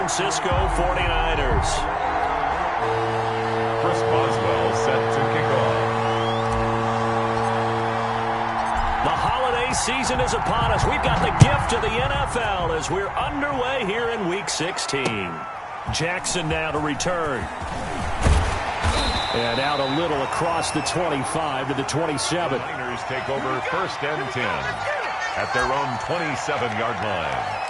Francisco 49ers. Chris Boswell set to kick off. The holiday season is upon us. We've got the gift of the NFL as we're underway here in Week 16. Jackson now to return. And out a little across the 25 to the 27. Niners take over 1st and 10 at their own 27-yard line.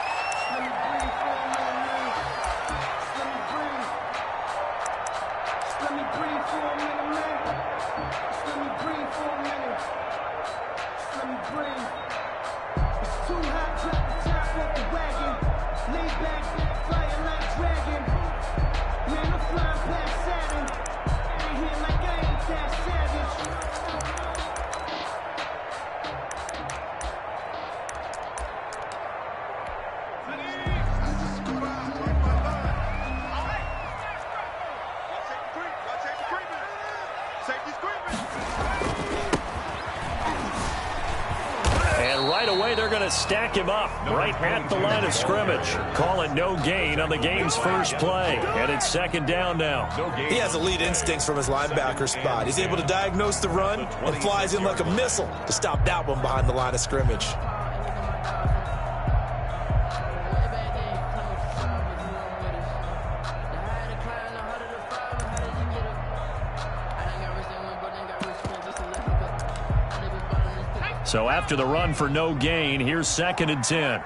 Stack him up right at the line of scrimmage. Call it no gain on the game's first play. And it's 2nd down now. He has elite instincts from his linebacker spot. He's able to diagnose the run and flies in like a missile to stop that one behind the line of scrimmage. So after the run for no gain, here's 2nd and 10.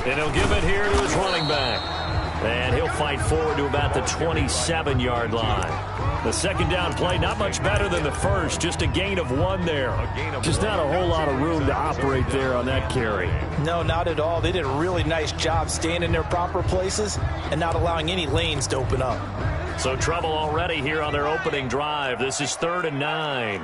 And he'll give it here to his running back. And he'll fight forward to about the 27-yard line. The 2nd down play, not much better than the first, just a gain of 1 there. Just not a whole lot of room to operate there on that carry. No, not at all. They did a really nice job staying in their proper places and not allowing any lanes to open up. So trouble already here on their opening drive. This is 3rd and 9.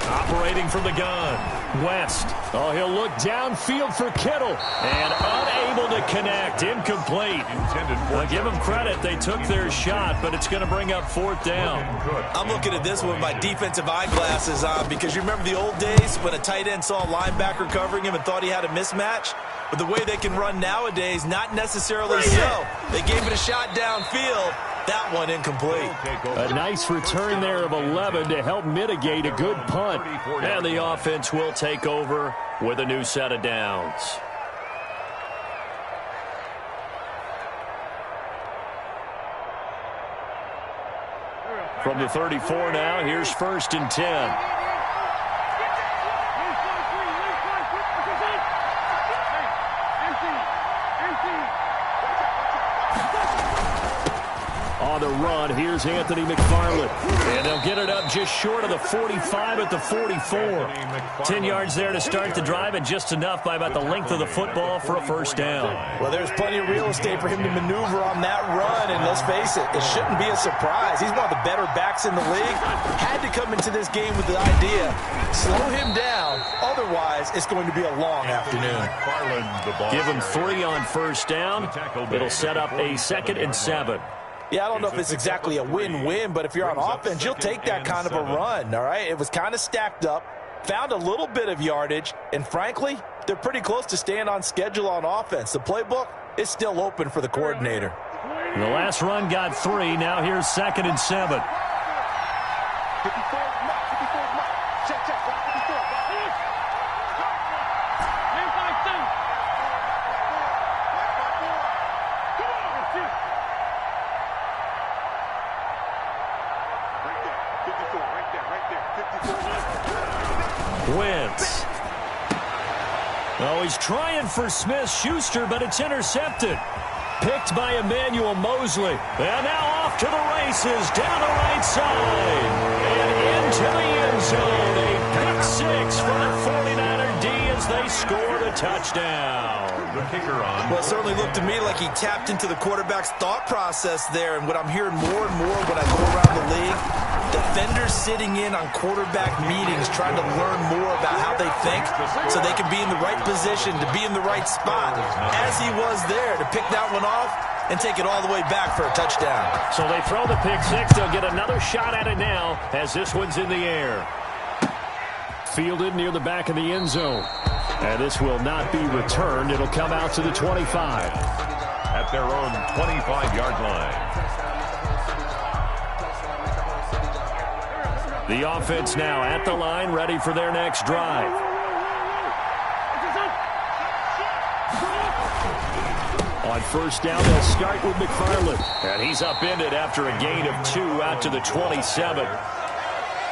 Operating from the gun. West. Oh, he'll look downfield for Kittle. And unable to connect. Incomplete. I'll give them credit. They took their shot, but it's going to bring up 4th down. I'm looking at this with my defensive eyeglasses on because you remember the old days when a tight end saw a linebacker covering him and thought he had a mismatch? But the way they can run nowadays, not necessarily so. They gave it a shot downfield. That one incomplete. A nice return there of 11 to help mitigate a good punt. And the offense will take over with a new set of downs. From the 34 now, here's 1st and 10. On the run, here's Anthony McFarland. And they'll get it up just short of the 45 at the 44. 10 yards there to start the drive, and just enough by about the length of the football for a 1st down. Well, there's plenty of real estate for him to maneuver on that run, and let's face it, it shouldn't be a surprise. He's one of the better backs in the league. Had to come into this game with the idea, slow him down, otherwise it's going to be a long afternoon. Give him 3 on 1st down. It'll set up a 2nd and 7. Yeah, I don't know if it's exactly a win-win, but if you're on offense, you'll take that kind of a run, all right? It was kind of stacked up, found a little bit of yardage, and frankly, they're pretty close to staying on schedule on offense. The playbook is still open for the coordinator. The last run got 3. Now here's 2nd and 7. Wentz. Oh, he's trying for Smith-Schuster, but it's intercepted. Picked by Emmanuel Mosley. And now off to the races, down the right side. And into the end zone. A pick 6 for the 49er D as they score the touchdown. The kicker on. Well, it certainly looked to me like he tapped into the quarterback's thought process there. And what I'm hearing more and more when I go around the league, defenders sitting in on quarterback meetings trying to learn more about how they think so they can be in the right position to be in the right spot. As he was there to pick that one off, and take it all the way back for a touchdown. So they throw the pick six. They'll get another shot at it now as this one's in the air. Fielded near the back of the end zone. And this will not be returned. It'll come out to the 25. At their own 25-yard line. The offense now at the line, ready for their next drive. On first down, they'll start with McFarland. And he's upended after a gain of 2 out to the 27.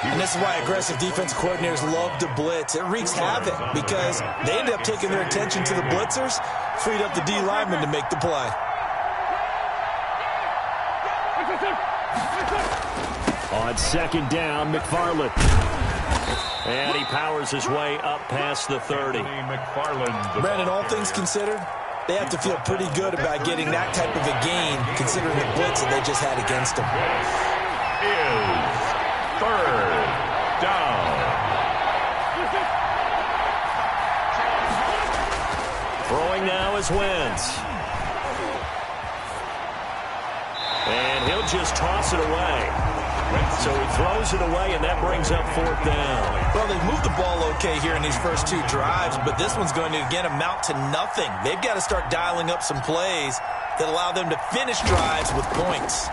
And this is why aggressive defense coordinators love to blitz. It wreaks havoc because they end up taking their attention to the blitzers, freed up the D lineman to make the play. On second down, McFarland. And he powers his way up past the 30. Brandon, all things considered, they have to feel pretty good about getting that type of a gain considering the blitz that they just had against them. Is third down. Throwing now is Wentz. And he'll just toss it away. So he throws it away, and that brings up fourth down. Well, they've moved the ball okay here in these first 2 drives, but this one's going to, again, amount to nothing. They've got to start dialing up some plays that allow them to finish drives with points.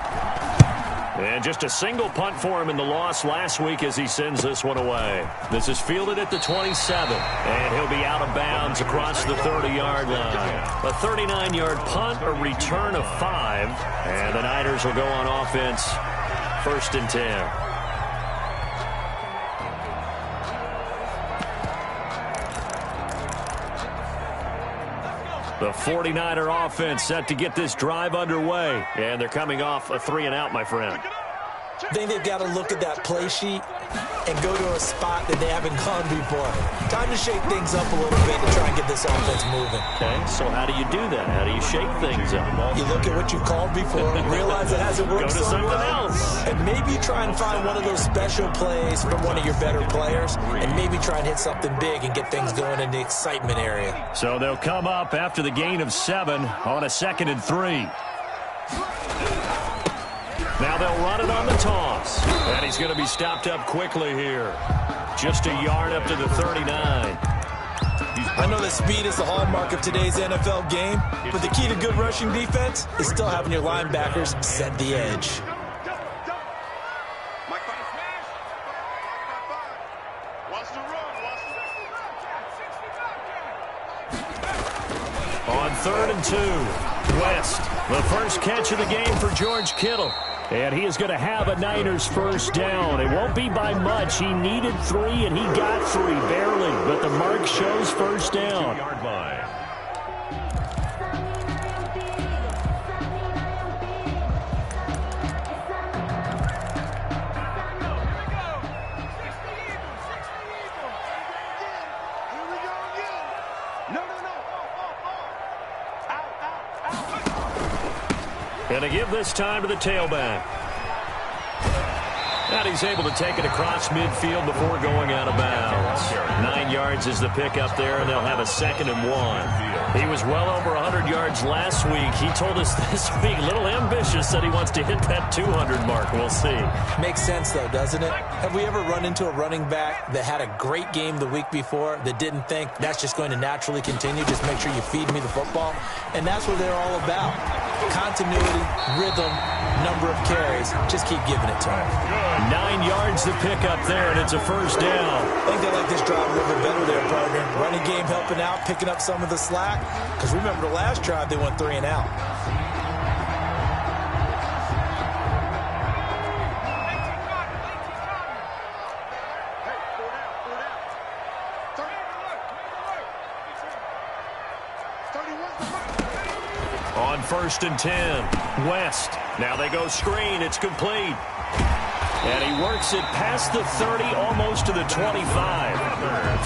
And just a single punt for him in the loss last week as he sends this one away. This is fielded at the 27, and he'll be out of bounds across the 30-yard line. A 39-yard punt, a return of 5, and the Niners will go on offense. First and 10. The 49er offense set to get this drive underway. And they're coming off a 3-and-out, my friend. I think they've got to look at that play sheet and go to a spot that they haven't gone before. Time to shake things up a little bit to try and get this offense moving. Okay, so how do you do that? How do you shake things up? You look at what you called before and realize it hasn't worked Go to so something well. else. And maybe you try and find one of those special plays from one of your better players and maybe try and hit something big and get things going in the excitement area. So they'll come up after the gain of 7 on a 2nd and 3. Now they'll run it on the toss. And he's going to be stopped up quickly here. Just a yard up to the 39. I know that speed is the hallmark of today's NFL game, but the key to good rushing defense is still having your linebackers set the edge. On 3rd and 2, West. The first catch of the game for George Kittle. And he is going to have a Niners first down. It won't be by much. He needed 3, and he got 3, barely. But the mark shows first down. Yard line. And to give this time to the tailback. And he's able to take it across midfield before going out of bounds. 9 yards is the pickup there, and they'll have a 2nd and 1. He was well over 100 yards last week. He told us this week, a little ambitious, that he wants to hit that 200 mark. We'll see. Makes sense, though, doesn't it? Have we ever run into a running back that had a great game the week before that didn't think that's just going to naturally continue? Just make sure you feed me the football. And that's what they're all about. Continuity, rhythm, number of carries. Just keep giving it to him. 9 yards to pick up there, and it's a first down. I think they like this drive a little bit better there, partner. Running game helping out, picking up some of the slack. Because remember the last drive, they went 3 and out. On 1st and 10, West. Now they go screen. It's complete. And he works it past the 30, almost to the 25.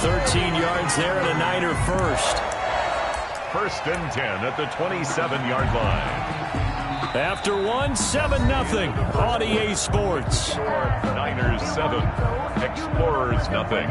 13 yards there and a Niner first. 1st and 10 at the 27-yard line. After 1, 7-0 on EA Sports. Niners 7, Explorers nothing.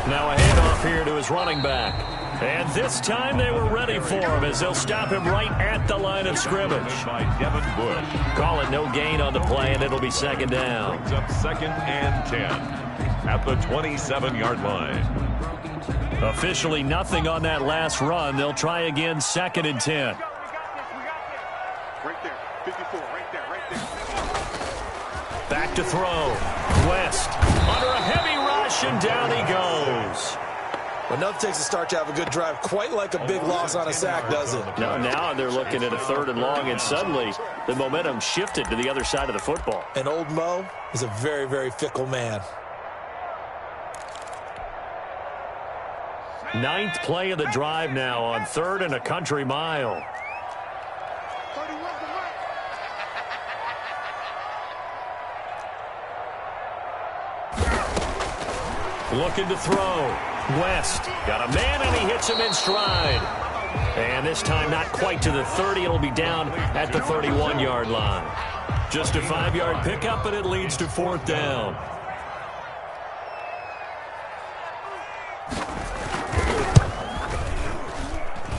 Now a handoff here to his running back. And this time they were ready for him as they'll stop him right at the line of scrimmage. Call it no gain on the play, and it'll be second down. Brings up second and 10 at the 27-yard line. Officially nothing on that last run. They'll try again, second and 10. Right there, 54, right there. Back to throw. West under a heavy rush, and down he goes. Well, enough takes a start to have a good drive. Quite like a big loss on a sack, does it? Now they're looking at a third and long, and suddenly the momentum shifted to the other side of the football. And old Mo is a very, very fickle man. Ninth play of the drive now on third and a country mile. Looking to throw. West got a man, and he hits him in stride. And this time not quite to the 30. It'll be down at the 31-yard line. Just a 5-yard pickup, but it leads to fourth down.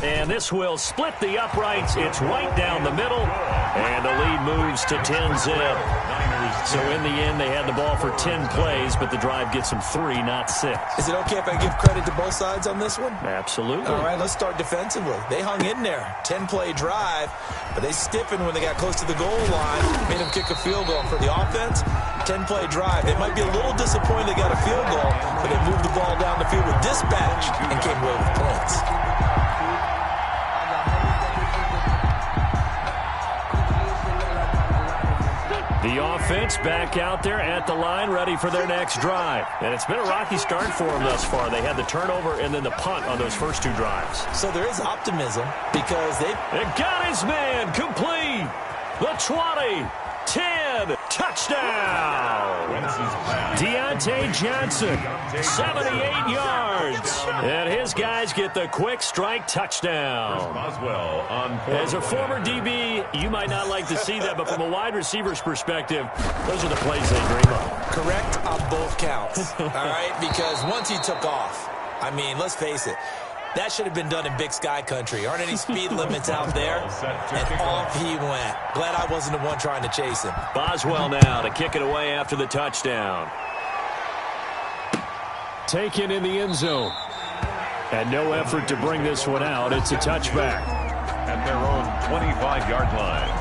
And this will split the uprights. It's right down the middle. And the lead moves to 10-zip. So in the end, they had the ball for 10 plays, but the drive gets them 3, not 6. Is it okay if I give credit to both sides on this one? Absolutely. All right, let's start defensively. They hung in there. 10-play drive, but they stiffened when they got close to the goal line. Made them kick a field goal. For the offense, 10-play drive. They might be a little disappointed they got a field goal, but they moved the ball down the field with dispatch and came away with points. The offense back out there at the line, ready for their next drive. And it's been a rocky start for them thus far. They had the turnover and then the punt on those first two drives. So there is optimism because they got his man complete. The 20, 10, touchdown. Deontay Johnson, 78 yards. And his guys get the quick strike touchdown. As a former DB, you might not like to see that, but from a wide receiver's perspective, those are the plays they dream of. Correct on both counts, all right? Because once he took off, I mean, let's face it, that should have been done in Big Sky country. Aren't any speed limits out there? And off he went. Glad I wasn't the one trying to chase him. Boswell now to kick it away after the touchdown. Taken in the end zone. And no effort to bring this one out. It's a touchback. At their own 25-yard line.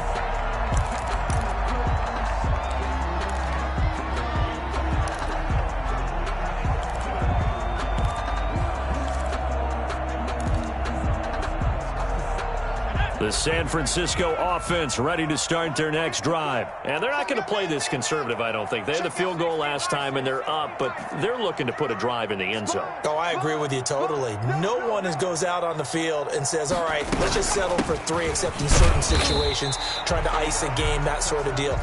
The San Francisco offense ready to start their next drive. And they're not going to play this conservative, I don't think. They had the field goal last time, and they're up, but they're looking to put a drive in the end zone. Oh, I agree with you totally. No one goes out on the field and says, all right, let's just settle for 3, except in certain situations, trying to ice a game, that sort of deal.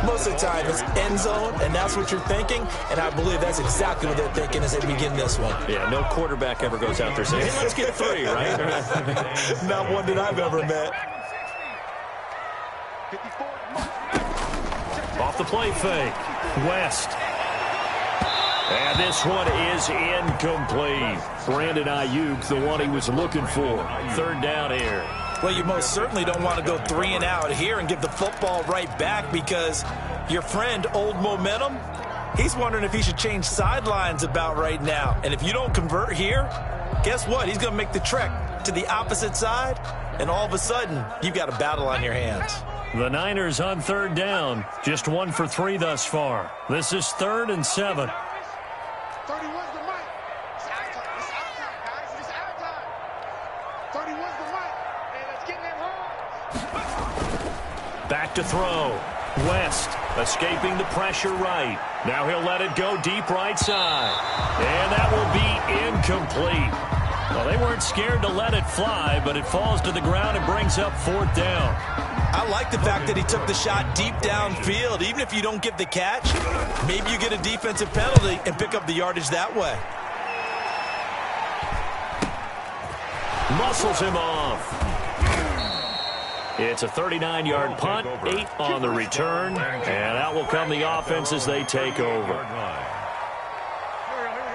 Most of the time, it's end zone, and that's what you're thinking, and I believe that's exactly what they're thinking as they begin this one. Yeah, no quarterback ever goes out there saying, hey, let's get 3, right? Not one that I've ever met. Off the play fake. West. And this one is incomplete. Brandon Ayuk, the one he was looking for. Third down here. Well, you most certainly don't want to go 3 and out here and give the football right back because your friend, Old Momentum, he's wondering if he should change sidelines about right now. And if you don't convert here, guess what? He's going to make the trek to the opposite side, and all of a sudden, you've got a battle on your hands. The Niners on third down. Just 1 for 3 thus far. This is 3rd and 7. 31's the mic. It's our time. It's our time, guys. It's our time. 31's the mic. And let's get that home. Back to throw. West escaping the pressure right. Now he'll let it go deep right side. And that will be incomplete. Well, they weren't scared to let it fly, but it falls to the ground and brings up 4th down. I like the fact that he took the shot deep downfield. Even if you don't get the catch, maybe you get a defensive penalty and pick up the yardage that way. Muscles him off. It's a 39-yard punt, 8 on the return, and out will come the offense as they take over.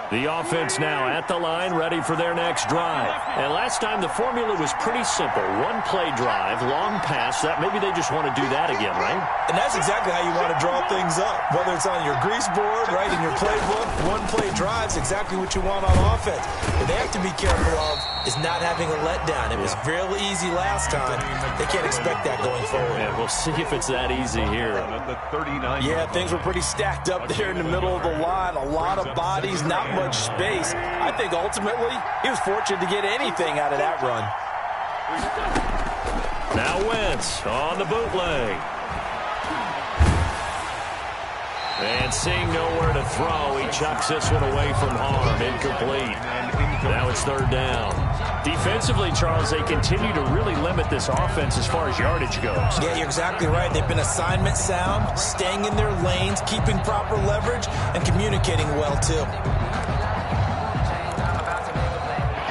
The offense now at the line, ready for their next drive. And last time, the formula was pretty simple. One-play drive, long pass. That maybe they just want to do that again, right? And that's exactly how you want to draw things up. Whether it's on your grease board, right, in your playbook, one-play drive's exactly what you want on offense. What they have to be careful of is not having a letdown. It was real easy last time. They can't expect that going forward. Yeah, we'll see if it's that easy here. Yeah, things were pretty stacked up there in the middle of the line. A lot of bodies, not much space. I think ultimately he was fortunate to get anything out of that run. Now Wentz on the bootleg. And seeing nowhere to throw, he chucks this one away from harm. Incomplete. Now it's third down. Defensively, Charles, they continue to really limit this offense as far as yardage goes. Yeah, you're exactly right. They've been assignment sound, staying in their lanes, keeping proper leverage, and communicating well, too.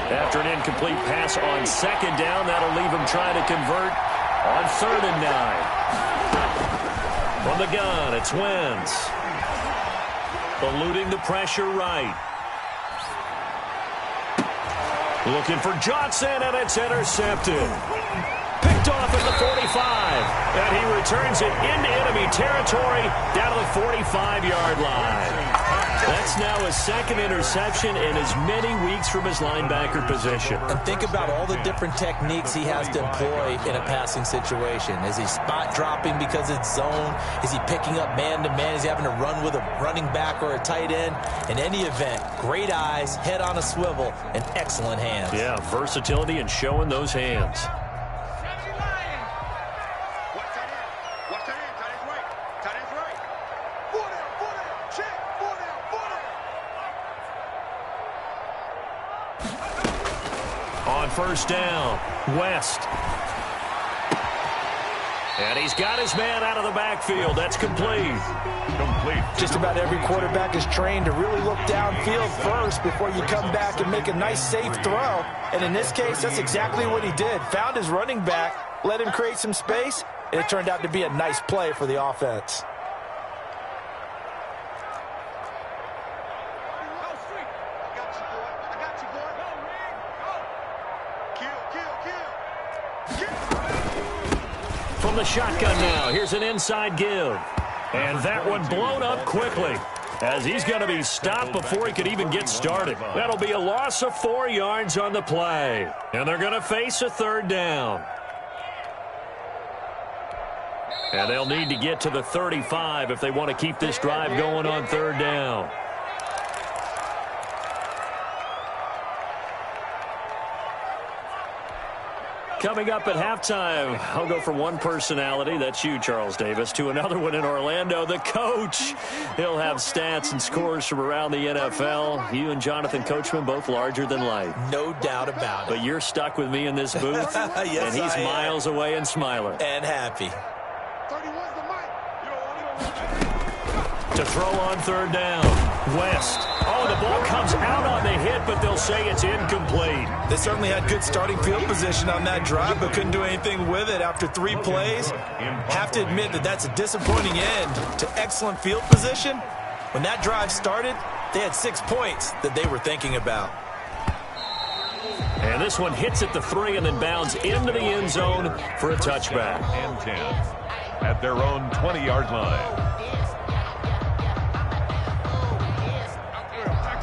After an incomplete pass on second down, that'll leave him trying to convert on 3rd and 9. From the gun, it's Wentz. Eluding the pressure right. Looking for Johnson, and it's intercepted. Picked off at the 45. And he returns it into enemy territory down to the 45-yard line. That's now his second interception in as many weeks from his linebacker position. And think about all the different techniques he has to employ in a passing situation. Is he spot dropping because it's zone? Is he picking up man-to-man? Is he having to run with a running back or a tight end? In any event, great eyes, head on a swivel, and excellent hands. Yeah, versatility and showing those hands. On first down, West. And he's got his man out of the backfield. That's complete. Just about every quarterback is trained to really look downfield first before you come back and make a nice, safe throw. And in this case, that's exactly what he did. Found his running back, let him create some space, and it turned out to be a nice play for the offense. From the shotgun now, here's an inside give. And that one blown up quickly as he's going to be stopped before he could even get started. That'll be a loss of 4 yards on the play. And they're going to face a third down. And they'll need to get to the 35 if they want to keep this drive going on third down. Coming up at halftime, I'll go from one personality, that's you, Charles Davis, to another one in Orlando, the coach. He'll have stats and scores from around the NFL. You and Jonathan Coachman, both larger than life. No doubt about it. But you're stuck with me in this booth, yes, and he's miles away and smiling. And happy. To throw on third down, West. Oh, the ball comes out on the hit, but they'll say it's incomplete. They certainly had good starting field position on that drive, but couldn't do anything with it after 3 plays. Have to admit that that's a disappointing end to excellent field position. When that drive started, they had 6 points that they were thinking about. And this one hits at the 3 and then bounds into the end zone for a touchback. And 10 at their own 20-yard line.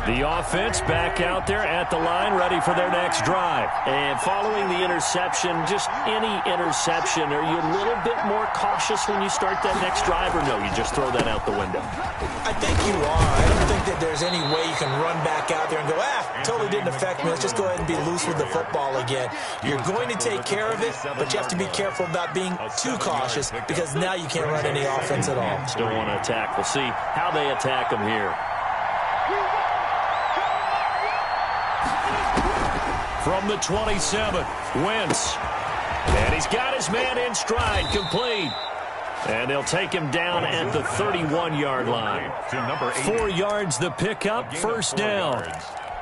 The offense back out there at the line, ready for their next drive. And following the interception, just any interception, are you a little bit more cautious when you start that next drive, or no, you just throw that out the window? I think you are. I don't think that there's any way you can run back out there and go, totally didn't affect me. Let's just go ahead and be loose with the football again. You're going to take care of it, but you have to be careful about being too cautious because now you can't run any offense at all. Still want to attack. We'll see how they attack them here. From the 27, Wentz. And he's got his man in stride, complete. And they'll take him down at the 31-yard line. 4 yards the pickup, first down.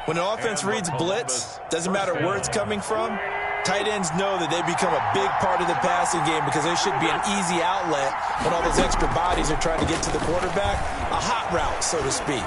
When an offense reads blitz, doesn't matter where it's coming from, tight ends know that they become a big part of the passing game because there should be an easy outlet when all those extra bodies are trying to get to the quarterback. A hot route, so to speak.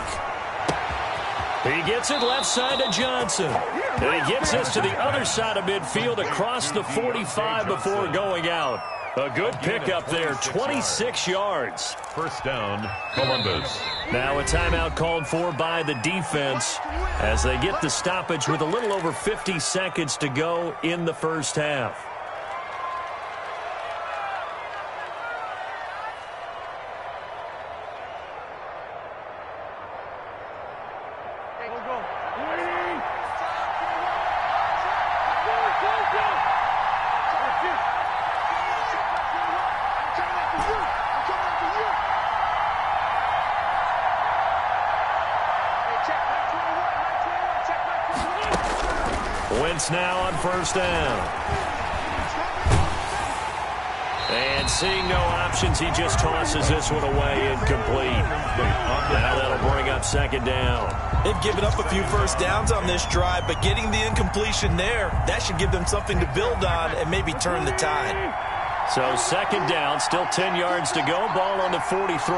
He gets it left side to Johnson. And he gets us to the other side of midfield across the 45 before going out. A good pickup there, 26 yards. First down, Columbus. Now a timeout called for by the defense as they get the stoppage with a little over 50 seconds to go in the first half. Wentz now on first down. And seeing no options, he just tosses this one away incomplete. Now that'll bring up second down. They've given up a few first downs on this drive, but getting the incompletion there, that should give them something to build on and maybe turn the tide. So second down, still 10 yards to go. Ball on the 43.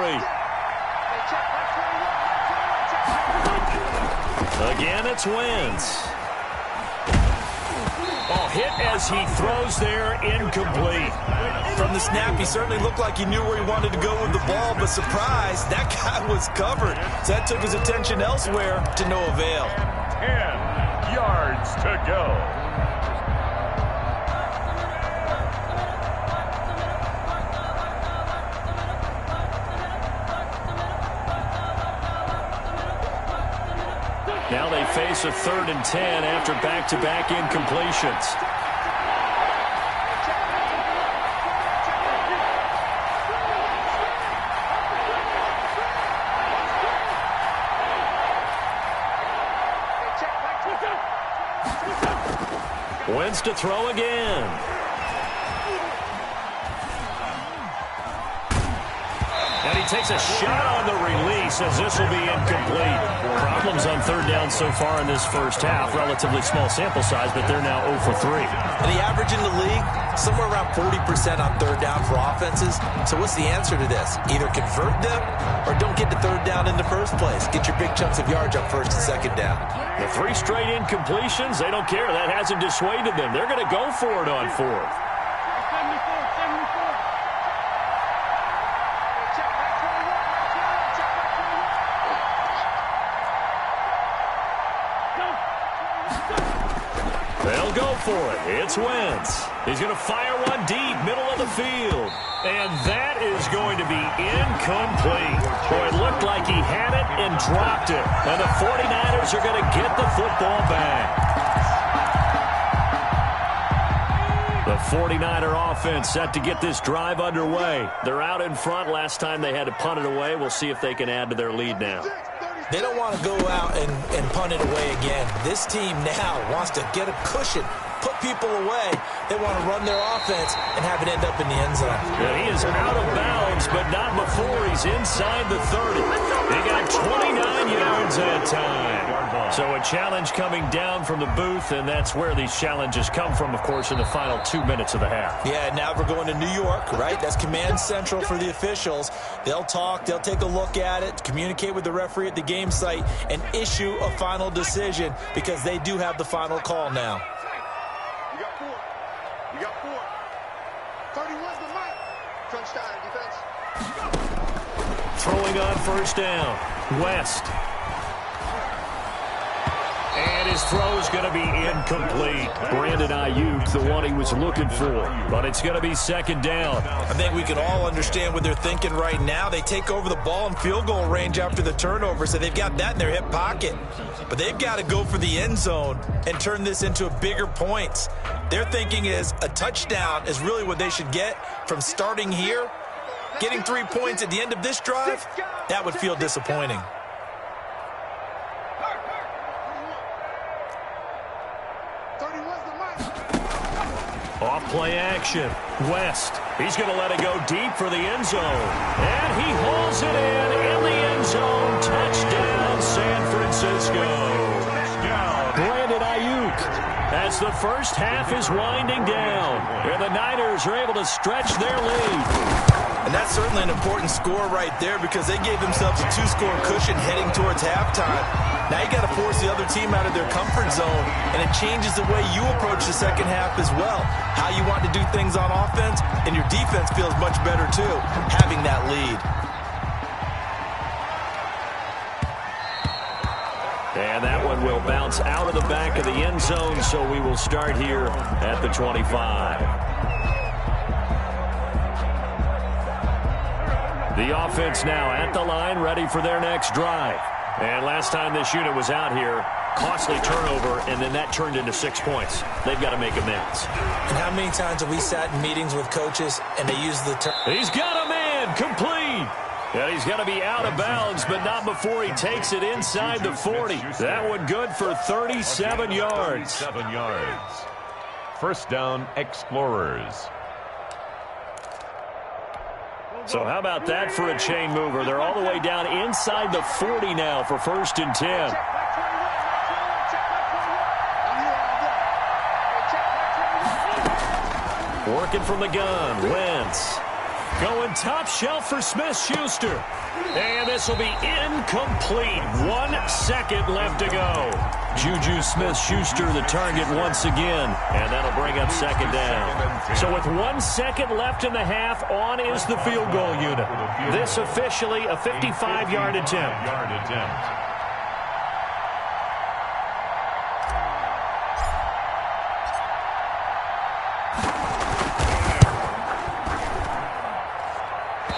Again, it's Wentz. Oh, hit as he throws there, incomplete. From the snap, he certainly looked like he knew where he wanted to go with the ball, but surprise, that guy was covered. So that took his attention elsewhere to no avail. 10 yards to go. Now they face a 3rd and 10 after back-to-back incompletions. Wentz to throw again. And he takes a shot on the release as this will be incomplete. Problems on 3rd down so far in this first half. Relatively small sample size, but they're now 0 for 3. And the average in the league, somewhere around 40% on 3rd down for offenses. So what's the answer to this? Either convert them or don't get to 3rd down in the first place. Get your big chunks of yards up 1st and 2nd down. The 3 straight incompletions, they don't care. That hasn't dissuaded them. They're going to go for it on 4th. They'll go for it. It's Wentz. He's going to fire one deep, middle of the field. And that is going to be incomplete. Boy, it looked like he had it and dropped it. And the 49ers are going to get the football back. The 49er offense set to get this drive underway. They're out in front. Last time they had to punt it away. We'll see if they can add to their lead now. They don't want to go out and punt it away again. This team now wants to get a cushion, put people away. They want to run their offense and have it end up in the end zone. Yeah, he is out of bounds, but not before he's inside the 30. He got 29 yards that time. So a challenge coming down from the booth, and that's where these challenges come from, of course, in the final 2 minutes of the half. Yeah, now we're going to New York, right? That's command central for the officials. They'll talk, they'll take a look at it, communicate with the referee at the game site, and issue a final decision because they do have the final call now. You got 4. You got 4. 31's the mic. Touchdown defense. Throwing on first down. West. And his throw's going to be incomplete. Brandon Ayuk, the one he was looking for. But it's going to be second down. I think we can all understand what they're thinking right now. They take over the ball in field goal range after the turnover, so they've got that in their hip pocket. But they've got to go for the end zone and turn this into a bigger points. Their thinking is a touchdown is really what they should get from starting here. Getting 3 points at the end of this drive, that would feel disappointing. Off play action. West. He's going to let it go deep for the end zone. And he hauls it in the end zone. Touchdown, San Francisco. Brandon Ayuk. As the first half is winding down. And the Niners are able to stretch their lead. And that's certainly an important score right there because they gave themselves a 2-score cushion heading towards halftime. Now you got to force the other team out of their comfort zone, and it changes the way you approach the second half as well. How you want to do things on offense, and your defense feels much better too, having that lead. And that one will bounce out of the back of the end zone, so we will start here at the 25. The offense now at the line, ready for their next drive. And last time this unit was out here, costly turnover, and then that turned into 6 points. They've got to make amends. And how many times have we sat in meetings with coaches and they use the term? He's got a man, complete. And he's got to be out of bounds, but not before he takes it inside the 40. That one good for 37 yards. 37 yards. First down, Explorers. So how about that for a chain mover? They're all the way down inside the 40 now for 1st and 10. Working from the gun, Wentz. Going top shelf for Smith-Schuster. And this will be incomplete. 1 second left to go. Juju Smith-Schuster the target once again. And that'll bring up 2nd down. So with 1 second left in the half, on is the field goal unit. This officially a 55-yard attempt.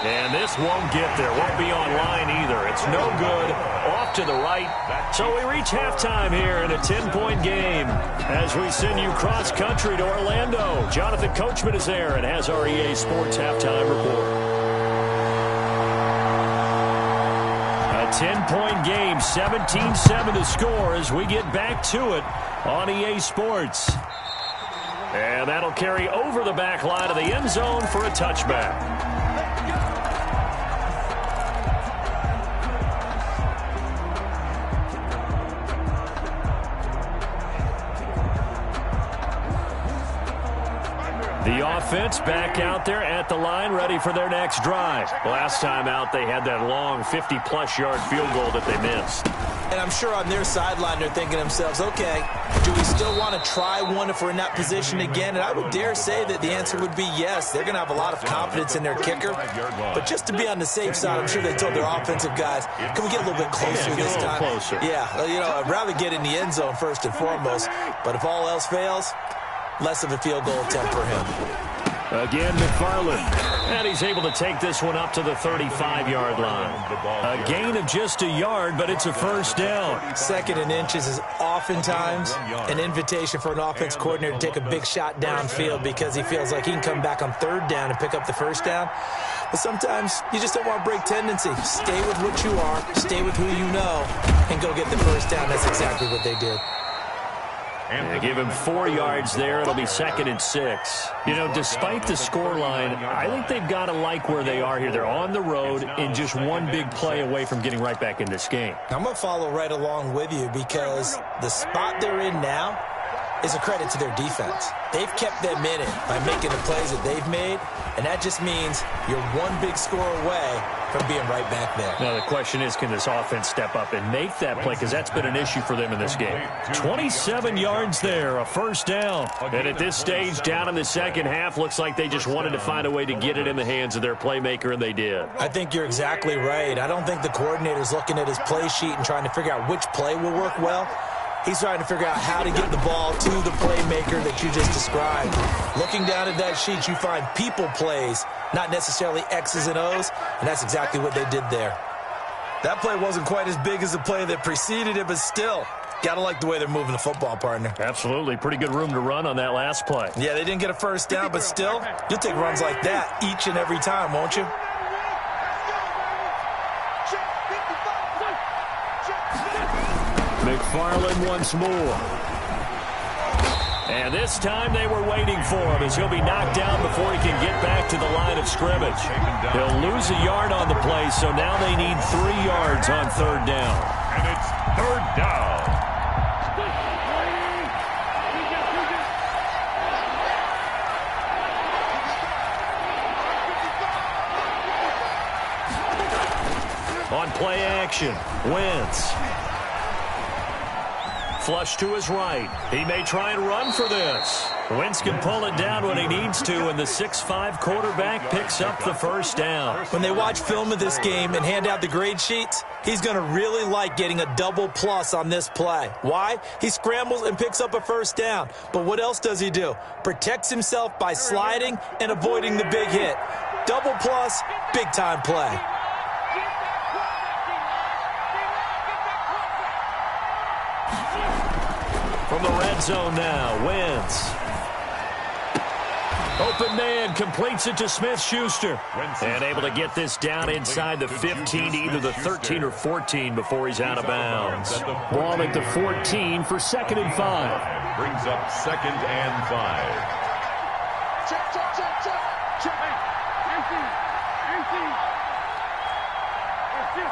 And this won't get there. Won't be online either. It's no good. Off to the right. So we reach halftime here in a 10-point game as we send you cross-country to Orlando. Jonathan Coachman is there and has our EA Sports halftime report. A 10-point game, 17-7 to score as we get back to it on EA Sports. And that'll carry over the back line of the end zone for a touchback. The offense back out there at the line, ready for their next drive. Last time out, they had that long 50-plus yard field goal that they missed. And I'm sure on their sideline, they're thinking to themselves, okay, do we still want to try one if we're in that position again? And I would dare say that the answer would be yes. They're going to have a lot of confidence in their kicker. But just to be on the safe side, I'm sure they told their offensive guys, can we get a little bit closer this time? Closer. Yeah, I'd rather get in the end zone first and foremost. But if all else fails, less of a field goal attempt for him. Again, McFarland. And he's able to take this one up to the 35-yard line. A gain of just a yard, but it's a first down. 2nd and inches is oftentimes an invitation for an offense coordinator to take a big shot downfield because he feels like he can come back on 3rd down and pick up the first down. But sometimes you just don't want to break tendency. Stay with what you are, stay with who you know, and go get the first down. That's exactly what they did. And give him 4 yards there. It'll be 2nd and 6. You know, despite the scoreline, I think they've got to like where they are here. They're on the road and just one big play away from getting right back in this game. I'm going to follow right along with you because the spot they're in now is a credit to their defense. They've kept them in it by making the plays that they've made, and that just means you're one big score away from being right back there. Now the question is, can this offense step up and make that play? Because that's been an issue for them in this game. 27 yards there, a first down. And at this stage, down in the second half, looks like they just wanted to find a way to get it in the hands of their playmaker, and they did. I think you're exactly right. I don't think the coordinator's looking at his play sheet and trying to figure out which play will work well. He's trying to figure out how to get the ball to the playmaker that you just described. Looking down at that sheet, you find people plays, not necessarily X's and O's, and that's exactly what they did there. That play wasn't quite as big as the play that preceded it, but still, got to like the way they're moving the football, partner. Absolutely. Pretty good room to run on that last play. Yeah, they didn't get a first down, but still, you'll take runs like that each and every time, won't you? McFarland once more. And this time they were waiting for him as he'll be knocked down before he can get back to the line of scrimmage. He'll lose a yard on the play, so now they need 3 yards on 3rd down. And it's 3rd down. On play action, Wentz. Flush to his right. He may try and run for this. Wentz can pull it down when he needs to, and the 6'5" quarterback picks up the first down. When they watch film of this game and hand out the grade sheets, he's going to really like getting a double plus on this play. Why? He scrambles and picks up a first down. But what else does he do? Protects himself by sliding and avoiding the big hit. Double plus, big-time play. From the red zone now, Wentz. Open man completes it to Smith-Schuster. And able to get this down inside the 15, either the 13 or 14 before he's out of bounds. Ball at the 14 for 2nd and 5. Brings up 2nd and 5. Check, check, check, check. Check. Empty. That's it.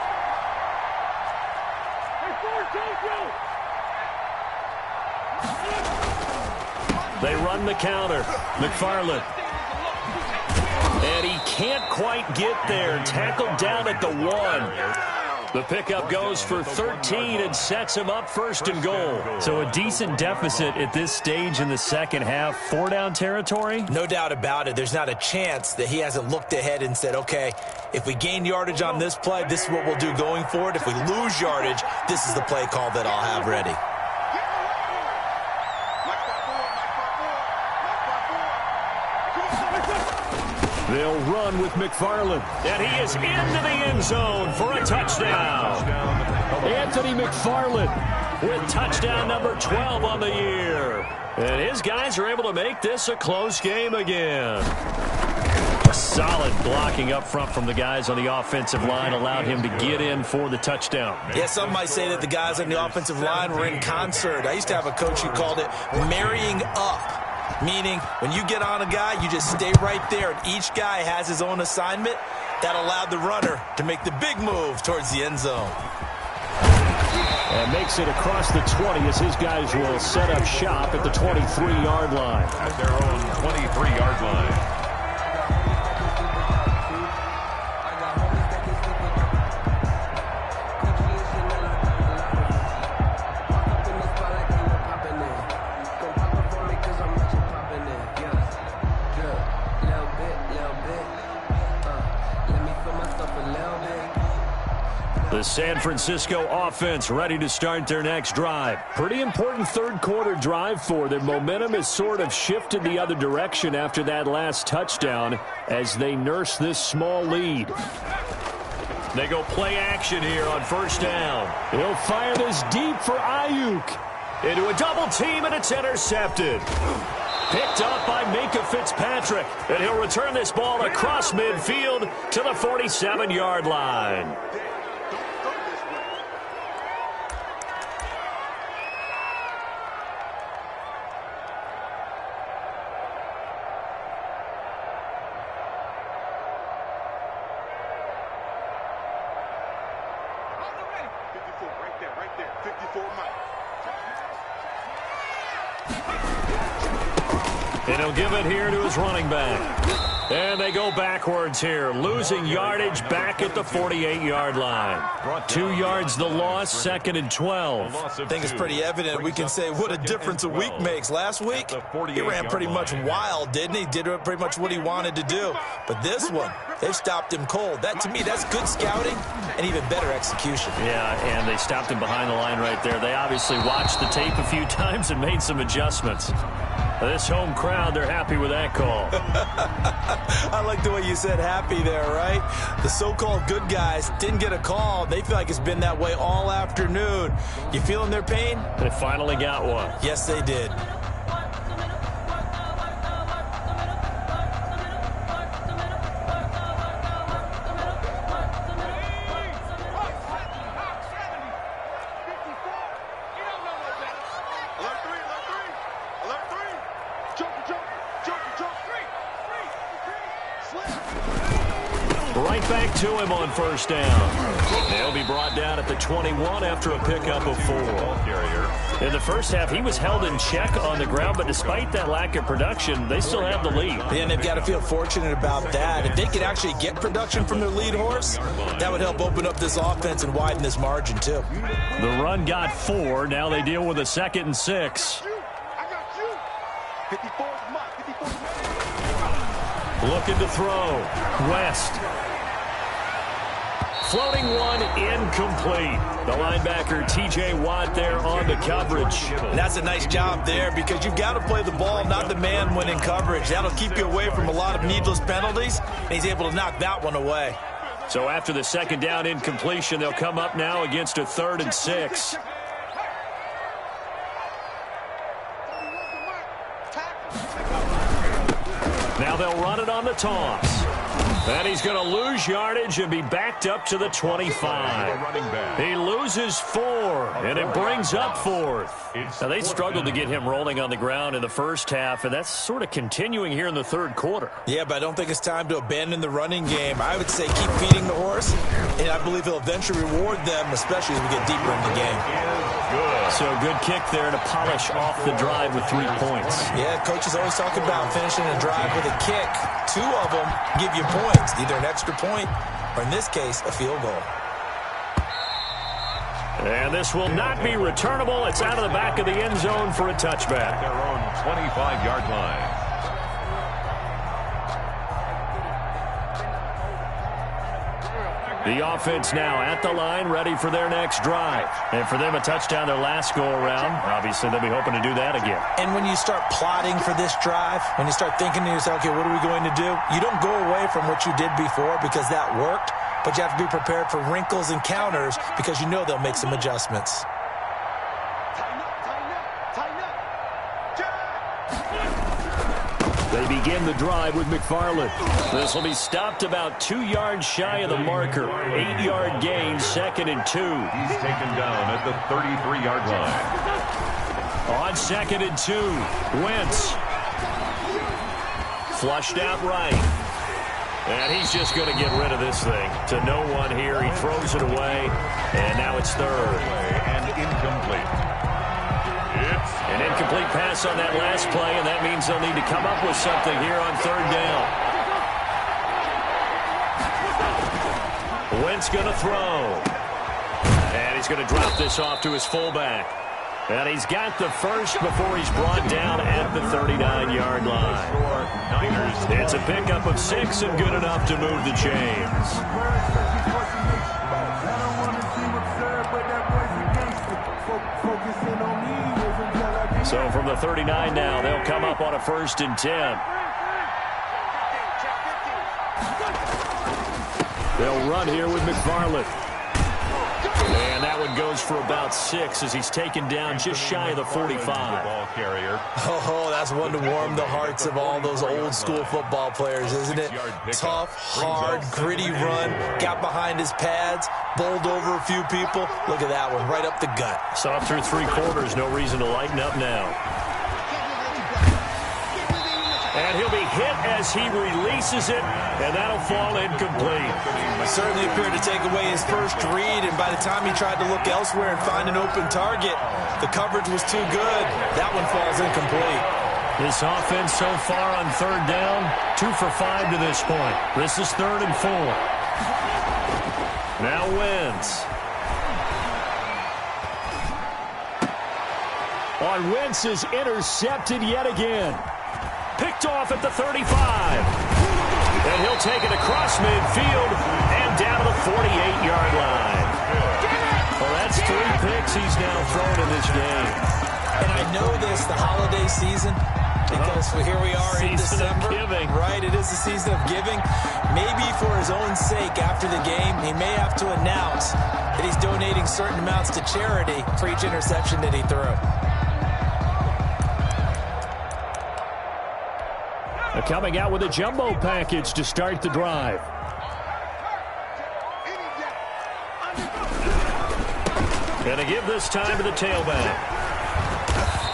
They run the counter. McFarland. And he can't quite get there. Tackled down at the 1. The pickup goes for 13 and sets him up 1st and goal. So a decent deficit at this stage in the second half. 4-down territory? No doubt about it. There's not a chance that he hasn't looked ahead and said, okay, if we gain yardage on this play, this is what we'll do going forward. If we lose yardage, this is the play call that I'll have ready. They'll run with McFarland. And he is into the end zone for a touchdown. Anthony McFarland with touchdown number 12 on the year. And his guys are able to make this a close game again. A solid blocking up front from the guys on the offensive line allowed him to get in for the touchdown. Yeah, some might say that the guys on the offensive line were in concert. I used to have a coach who called it marrying up. Meaning, when you get on a guy, you just stay right there, and each guy has his own assignment. That allowed the runner to make the big move towards the end zone. And makes it across the 20 as his guys will set up shop at the 23-yard line. At their own 23-yard line. The San Francisco offense ready to start their next drive. Pretty important third-quarter drive for them. Momentum has sort of shifted the other direction after that last touchdown as they nurse this small lead. They go play action here on 1st down. He'll fire this deep for Ayuk. Into a double team, and it's intercepted. Picked up by Minka Fitzpatrick. And he'll return this ball across midfield to the 47-yard line. And he'll give it here to his running back. And they go backwards here, losing yardage back at the 48-yard line. 2 yards the loss, 2nd and 12. I think it's pretty evident. We can say what a difference a week makes. Last week, he ran pretty much wild, didn't he? Did pretty much what he wanted to do. But this one, they stopped him cold. That, to me, that's good scouting and even better execution. Yeah, and they stopped him behind the line right there. They obviously watched the tape a few times and made some adjustments. This home crowd, they're happy with that call. I like the way you said happy there, right? The so-called good guys didn't get a call. They feel like it's been that way all afternoon. You feeling their pain? They finally got one. Yes, they did. right back to him on first down. They'll be brought down at the 21 after a pickup of 4. In the first half, he was held in check on the ground, but despite that lack of production, they still have the lead. And they've got to feel fortunate about that. If they could actually get production from their lead horse, that would help open up this offense and widen this margin, too. The run got 4. Now they deal with a 2nd and 6. Looking to throw. West. Floating one, incomplete. The linebacker, T.J. Watt, there on the coverage. And that's a nice job there because you've got to play the ball, not the man when in coverage. That'll keep you away from a lot of needless penalties, and he's able to knock that one away. So after the 2nd down incompletion, they'll come up now against a 3rd and 6. Now they'll run it on the toss. And he's going to lose yardage and be backed up to the 25. He loses 4, and it brings up 4th. Now, they struggled to get him rolling on the ground in the first half, and that's sort of continuing here in the 3rd quarter. Yeah, but I don't think it's time to abandon the running game. I would say keep feeding the horse, and I believe he'll eventually reward them, especially as we get deeper in the game. So a good kick there to polish off the drive with 3 points. Yeah, coaches always talk about finishing a drive with a kick. 2 of them give you points, either an extra point or, in this case, a field goal. And this will not be returnable. It's out of the back of the end zone for a touchback. Their own 25-yard line. The offense now at the line, ready for their next drive. And for them, a touchdown their last go-around. Obviously, they'll be hoping to do that again. And when you start plotting for this drive, when you start thinking to yourself, okay, what are we going to do? You don't go away from what you did before because that worked, but you have to be prepared for wrinkles and counters because you know they'll make some adjustments. They begin the drive with McFarland. This will be stopped about 2 yards shy of the marker. 8-yard gain, 2nd and 2. He's taken down at the 33-yard line. On 2nd and 2, Wentz. Flushed out right. And he's just going to get rid of this thing. To no one here. He throws it away. And now it's 3rd. And incomplete. An incomplete pass on that last play, and that means they'll need to come up with something here on 3rd down. Wentz going to throw. And he's going to drop this off to his fullback. And he's got the first before he's brought down at the 39-yard line. It's a pickup of 6 and good enough to move the chains. So from the 39 now, they'll come up on a 1st and 10. They'll run here with McFarland. And that one goes for about 6 as he's taken down just shy of the 45. Ball carrier. Oh, that's one to warm the hearts of all those old school football players, isn't it? Tough, hard, gritty run. Got behind his pads, bowled over a few people. Look at that one, right up the gut. Saw through 3 quarters, no reason to lighten up now. And he'll be hit as he releases it, and that'll fall incomplete. Certainly appeared to take away his first read, and by the time he tried to look elsewhere and find an open target, the coverage was too good. That one falls incomplete. This offense so far on 3rd down, 2 for 5 to this point. This is 3rd and 4. Now Wentz. Wentz is intercepted yet again. Picked off at the 35. And he'll take it across midfield and down to the 48-yard line. Well, that's 3 picks he's now thrown in this game. And I know this, the holiday season, because here we are in December. Giving. Right, it is the season of giving. Maybe for his own sake after the game, he may have to announce that he's donating certain amounts to charity for each interception that he threw. Coming out with a jumbo package to start the drive. And to give this time to the tailback.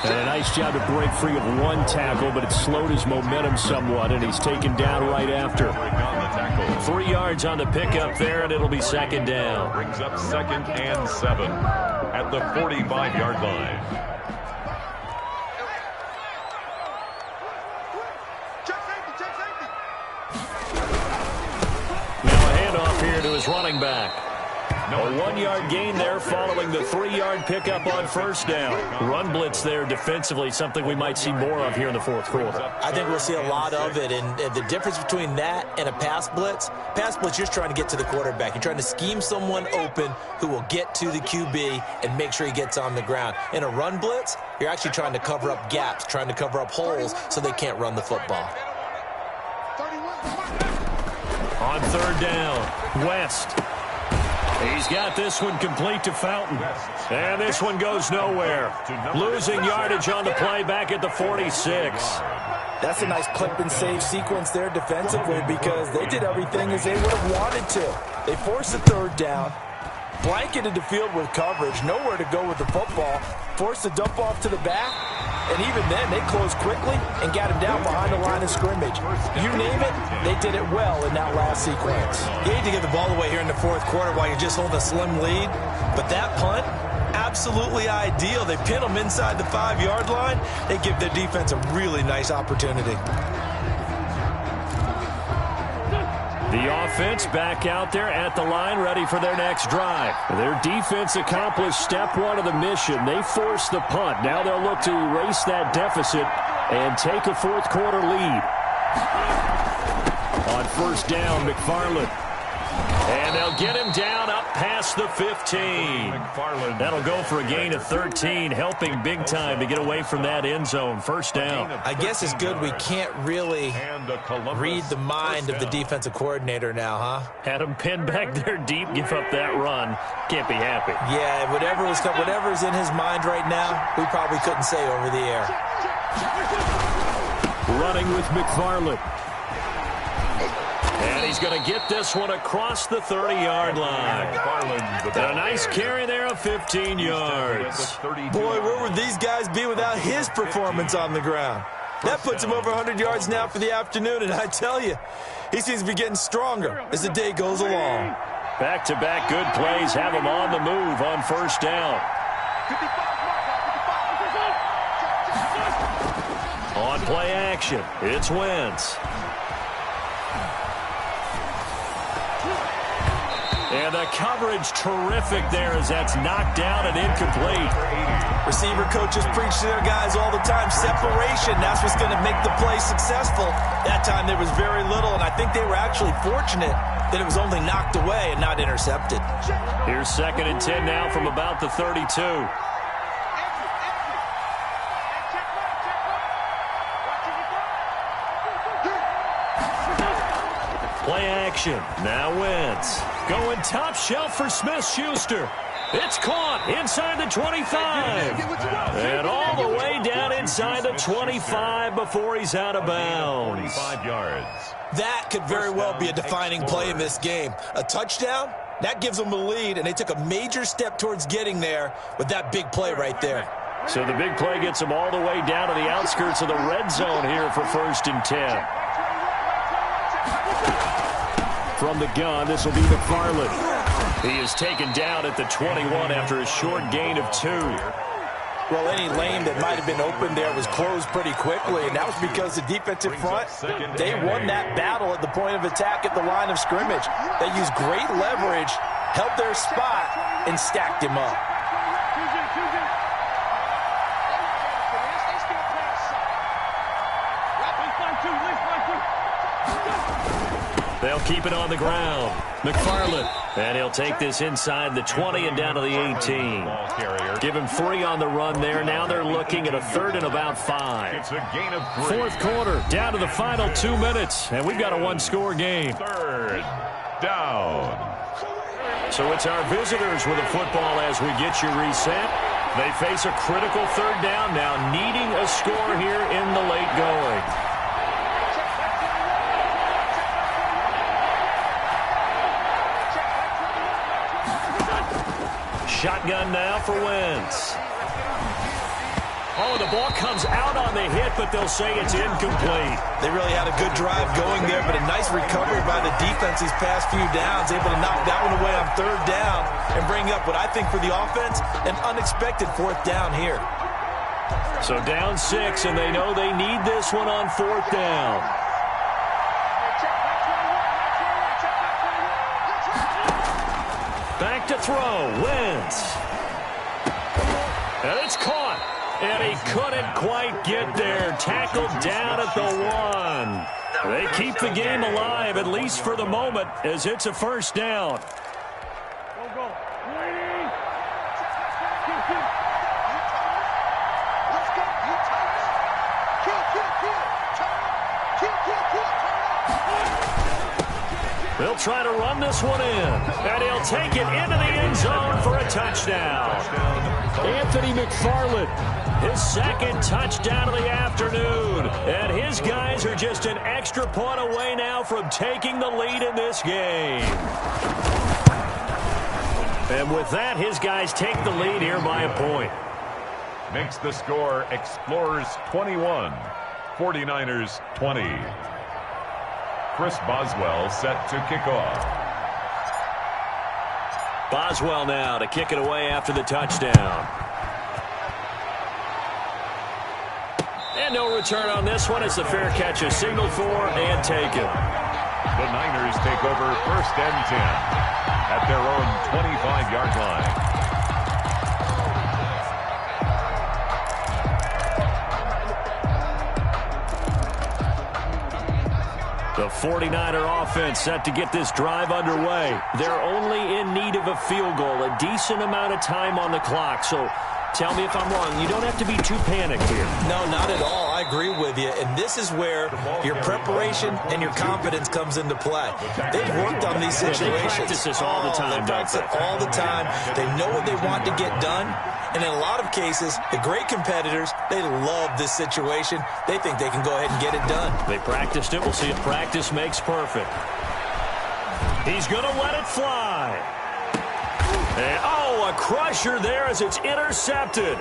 And a nice job to break free of one tackle, but it slowed his momentum somewhat, and he's taken down right after. 3 yards on the pickup there, and it'll be second down. Brings up 2nd and 7 at the 45-yard line. Now a handoff here to his running back. A 1-yard gain there following the 3-yard pickup on first down. Run blitz there defensively, something we might see more of here in the fourth quarter. I think we'll see a lot of it, and the difference between that and a pass blitz, you're just trying to get to the quarterback. You're trying to scheme someone open who will get to the QB and make sure he gets on the ground. In a run blitz, you're actually trying to cover up gaps, trying to cover up holes so they can't run the football. On third down, West. He's got this one complete to Fountain. And this one goes nowhere. Losing yardage on the play back at the 46. That's a nice clip and save sequence there defensively because they did everything as they would have wanted to. They forced the third down, blanketed the field with coverage, nowhere to go with the football, forced the dump off to the back, and even then they closed quickly and got him down behind the line of scrimmage. You name it, they did it well in that last sequence. You hate to give the ball away here in the fourth quarter while you're just holding a slim lead, but that punt, absolutely ideal. They pin them inside the 5-yard line. They give their defense a really nice opportunity. The offense back out there at the line, ready for their next drive. Their defense accomplished step one of the mission. They forced the punt. Now they'll look to erase that deficit and take a fourth quarter lead. On first down, McFarland. And they'll get him down up past the 15. That'll go for a gain of 13, helping big time to get away from that end zone. First down. I guess it's good we can't really read the mind of the defensive coordinator now, huh? Had him pinned back there deep, give up that run. Can't be happy. Yeah, whatever's in his mind right now, we probably couldn't say over the air. Running with McFarland. And he's going to get this one across the 30-yard line. A nice carry there of 15 yards. Boy, where would these guys be without his performance on the ground? That puts him over 100 yards now for the afternoon, and I tell you, he seems to be getting stronger as the day goes along. Back-to-back good plays have him on the move on first down. On play action, it's Wentz. And the coverage terrific there as that's knocked down and incomplete. Receiver coaches preach to their guys all the time. Separation, that's what's going to make the play successful. That time there was very little, and I think they were actually fortunate that it was only knocked away and not intercepted. Here's 2nd and 10 now from about the 32. Play action. Now Wentz. Going top shelf for Smith-Schuster. It's caught inside the 25. And all the way down inside the 25 before he's out of bounds. 45 yards. That could very well be a defining play in this game. A touchdown, that gives them a lead, and they took a major step towards getting there with that big play right there. So the big play gets them all the way down to the outskirts of the red zone here for 1st and 10. From the gun, this will be McFarland. He is taken down at the 21 after a short gain of 2. Well, any lane that might have been open there was closed pretty quickly, and that was because the defensive front, they won that battle at the point of attack at the line of scrimmage. They used great leverage, held their spot, and stacked him up. They'll keep it on the ground. McFarland. And he'll take this inside the 20 and down to the 18. Give him 3 on the run there. Now they're looking at a 3rd and about 5. It's a gain of 3. Fourth quarter, down to the final 2 minutes. And we've got a 1-score game. 3rd down. So it's our visitors with the football as we get you reset. They face a critical 3rd down now, needing a score here in the late going. Shotgun now for Wentz. Oh, the ball comes out on the hit, but they'll say it's incomplete. They really had a good drive going there, but a nice recovery by the defense these past few downs, able to knock that one away on third down and bring up what I think for the offense, an unexpected fourth down here. So down 6, and they know they need this one on fourth down. Back to throw, Wentz. And it's caught. And he couldn't quite get there. Tackled down at the 1. They keep the game alive, at least for the moment, as it's a first down. They'll try to run this one in, and he'll take it into the end zone for a touchdown. Anthony McFarland, his second touchdown of the afternoon, and his guys are just an extra point away now from taking the lead in this game. And with that, his guys take the lead here by a point. Makes the score Explorers 21, 49ers 20. Chris Boswell set to kick off. Boswell now to kick it away after the touchdown. And no return on this one as the fair catch is signaled for and taken. The Niners take over first and 10 at their own 25-yard line. The 49er offense set to get this drive underway. They're only in need of a field goal, a decent amount of time on the clock. So tell me if I'm wrong. You don't have to be too panicked here. No, not at all. I agree with you. And this is where your preparation and your confidence comes into play. They've worked on these situations. They practice this all the time. They practice it all the time. They know what they want to get done. And in a lot of cases, the great competitors, they love this situation. They think they can go ahead and get it done. They practiced it. We'll see if practice makes perfect. He's going to let it fly. And, oh, a crusher there as it's intercepted.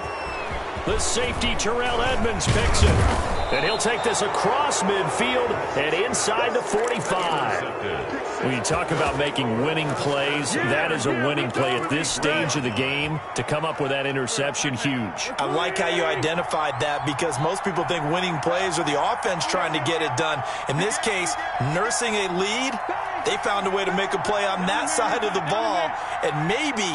The safety, Terrell Edmonds, picks it. And he'll take this across midfield and inside the 45. When you talk about making winning plays, that is a winning play at this stage of the game. To come up with that interception, huge. I like how you identified that because most people think winning plays are the offense trying to get it done. In this case, nursing a lead, they found a way to make a play on that side of the ball and maybe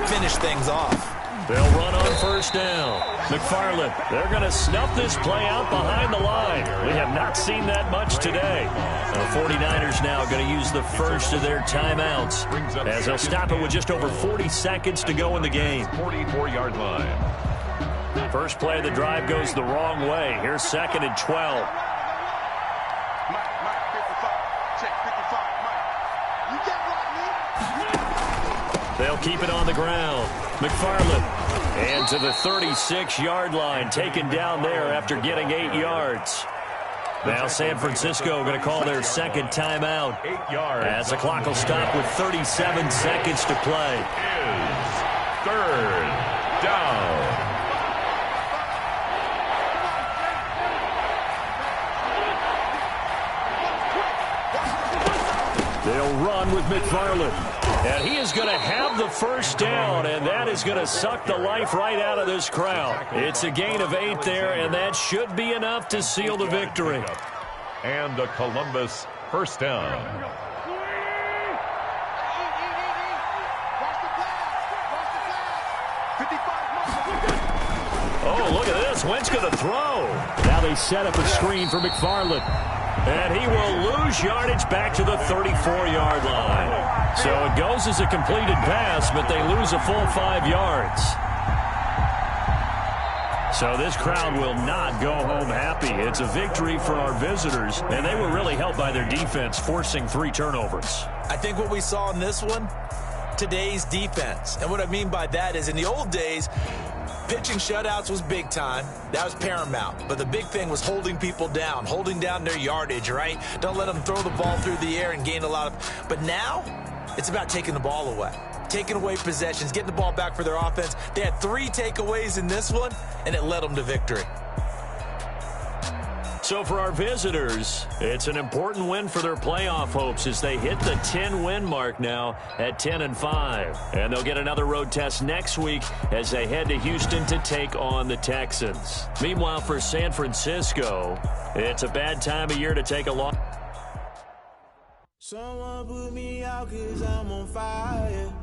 finish things off. They'll run on first down. McFarland, they're going to snuff this play out behind the line. We have not seen that much today. The 49ers now going to use the first of their timeouts as they'll stop it with just over 40 seconds to go in the game. 44-yard line. First play of the drive goes the wrong way. Here's 2nd and 12. They'll keep it on the ground. McFarland, and to the 36-yard line, taken down there after getting 8 yards. Now San Francisco going to call their second timeout 8 yards. as the clock will stop with 37 seconds to play. Is third down. They'll run with McFarland. And he is going to have the first down, and that is going to suck the life right out of this crowd. It's a gain of 8 there, and that should be enough to seal the victory. And the Columbus first down. Oh, look at this. Wentz going to throw. Now they set up a screen for McFarland. And he will lose yardage back to the 34-yard line. So it goes as a completed pass, but they lose a full 5 yards. So this crowd will not go home happy. It's a victory for our visitors, and they were really helped by their defense, forcing 3 turnovers. I think what we saw in this one, today's defense. And what I mean by that is in the old days, pitching shutouts was big time. That was paramount. But the big thing was holding people down, holding down their yardage, right? Don't let them throw the ball through the air and gain a lot of... But now, it's about taking the ball away. taking away possessions, getting the ball back for their offense. They had 3 takeaways in this one, and it led them to victory. So for our visitors, it's an important win for their playoff hopes as they hit the 10-win mark now at 10-5. And they'll get another road test next week as they head to Houston to take on the Texans. Meanwhile, for San Francisco, it's a bad time of year to take a loss. Someone put me out 'cause I'm on fire.